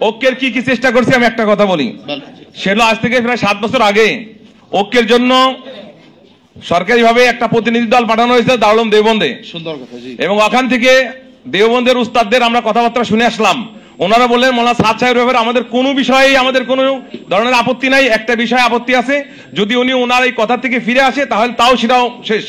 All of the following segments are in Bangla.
ঐক্যের কি কি চেষ্টা করছি আমি একটা কথা বলি, সেটা আজ থেকে প্রায় 7 বছর আগে ঐক্যের জন্য সরকারিভাবে একটা প্রতিনিধি দল পাঠানো হয়েছে দারুল উলুম দেওবন্দে। সুন্দর কথা। এবং ওখান থেকে দেওবন্দের উস্তাদদের আমরা কথাবার্তা শুনে আসলাম। ওনারা বললেন মৌলানা সাদ সাহেবের ব্যাপারে আমাদের কোনো বিষয়ে আমাদের কোনো ধরনের আপত্তি নাই, একটা বিষয়ে আপত্তি আছে, যদি উনি ওনার এই কথা থেকে ফিরে আসে তাহলে তাও সেটাও শেষ।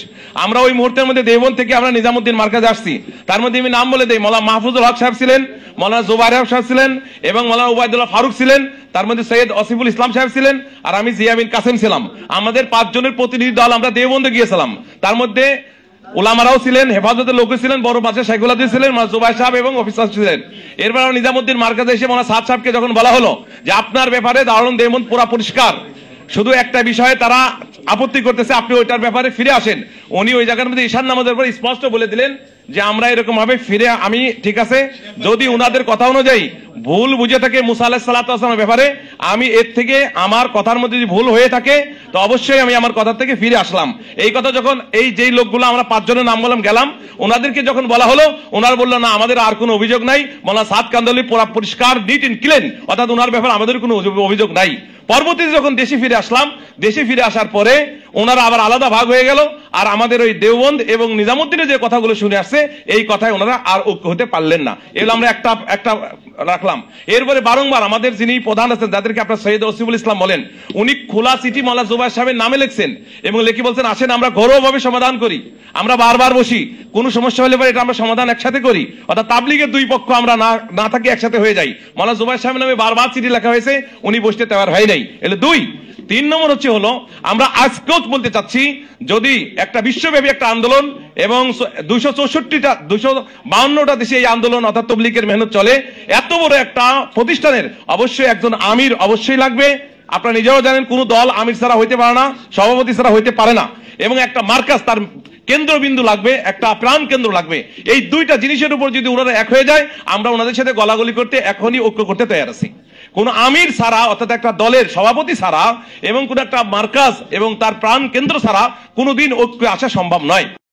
আমরা ওই মুহূর্তের মধ্যে দেওবন্দ থেকে আমরা নিজামুদ্দিন মার্কাজে আসছি। তার মধ্যে আমি নাম বলে দেই, মৌলানা মাহফুজুল হক সাহেব ছিলেন, মৌলানা জুবাইর সাহেব ছিলেন এবং মৌলানা উবাইদুল্লাহ ফারুক ছিলেন, তার মধ্যে সৈয়দ আসিফুল ইসলাম সাহেব ছিলেন, আর আমি জিয়া বিন কাসেম ছিলাম। আমাদের 5 জনের প্রতিনিধি দল আমরা দেওবন্দে গিয়েছিলাম। তার মধ্যে ওলামারাও ছিলেন, হেফাজতের লোক ছিলেন, বড় বাচ্চা শাইখুল হাদিস ছিলেন, জুবাইর সাহেব এবং অফিসার ছিলেন। এরপর নিজামুদ্দিন মার্কাজে এসে মৌলানা সাদ সাহেবকে যখন বলা হলো যে আপনার ব্যাপারে দারুল উলুম দেওবন্দ পুরা পরিষ্কার, শুধু একটা বিষয়ে তারা আপত্তি করতেছে, আপনি ওইটার ব্যাপারে ফিরে আসেন। উনি ওই জায়গার মধ্যে ঈশান নামাজের পর স্পষ্ট বলে দিলেন যে আমরা এরকম ভাবে ফিরে, আমি ঠিক আছে যদি উনাদের কথা অনুযায়ী ভুল বুঝে থাকে মুসা আলাইহিস সালাতু ওয়াস সালামের ব্যাপারে, আমি এর থেকে আমার কথার মধ্যে যদি ভুল হয়ে থাকে তো অবশ্যই আমি আমার কথা থেকে ফিরে আসলাম। এই কথা যখন এই যেই লোকগুলো আমরা 5 জনের নাম বললাম গেলাম, ওনাদেরকে যখন বলা হলো ওনারা বললো না আমাদের আর কোনো অভিযোগ নাই, মৌলানা সাদ কান্দরলি পুরা পরিষ্কার নিট এন্ড ক্লিন, অর্থাৎ ওনার ব্যাপারে আমাদের কোনো অভিযোগ নাই। পরবর্তীতে যখন দেশে ফিরে আসলাম, দেশে ফিরে আসার পরে ওনারা আবার আলাদা ভাগ হয়ে গেল, আর আমাদের ওই দেওবন্দ এবং নিজামুদ্দিনের যে কথাগুলো শুনে আসছে এই কথায় ওনারা আর ঐক্য হতে পারলেন না। এগুলো আমরা একটা রাখলাম। এরপরে বারংবার আমাদের যিনি প্রধান আছেন, যাদেরকে আপনার সৈয়দ আসিফুল ইসলাম বলেন, উনি খোলা চিঠি মৌলানা জুবাইর সাহেবের নামে লিখছেন এবং লিখে বলছেন আসেন আমরা ঘরোয়াভাবে সমাধান করি, আমরা বারবার বসি, কোনো সমস্যা হলে পরে এটা আমরা সমাধান একসাথে করি, অর্থাৎ তাবলীগের 2 পক্ষ আমরা না থাকি একসাথে হয়ে যাই। মৌলানা জুবাইর সাহেবের নামে বারবার চিঠি লেখা হয়েছে, উনি বসতে তৈরি হয় নাই। এলে 2। 3 নম্বর হলো আমরা আজকেও বলতে চাচ্ছি, যদি একটা বিশ্বব্যাপী একটা আন্দোলন এবং 252টা দেশে এই আন্দোলন অর্থাৎ তাবলীগের মেহনত চলে, এত বড় একটা প্রতিষ্ঠানের অবশ্যই একজন আমির অবশ্যই লাগবে। আপনারা নিজেও জানেন কোন দল আমির ছাড়া হইতে পারে না, সভাপতি ছাড়া হইতে পারে না, এবং একটা মার্কাজ তার কেন্দ্রবিন্দু লাগবে, একটা প্রাণ কেন্দ্র লাগবে। এই 2টা জিনিসের উপর যদি ওনারা এক হয়ে যায়, আমরা ওনাদের সাথে গলাগলি করতে এখনই ঐক্য করতে তৈরি আছি। কোন আমির ছাড়া অর্থাৎ একটা দলের সভাপতি ছাড়া এবং কোন একটা মার্কাজ এবং তার প্রাণ কেন্দ্র ছাড়া কোনোদিন ঐক্য আসা সম্ভব নয়।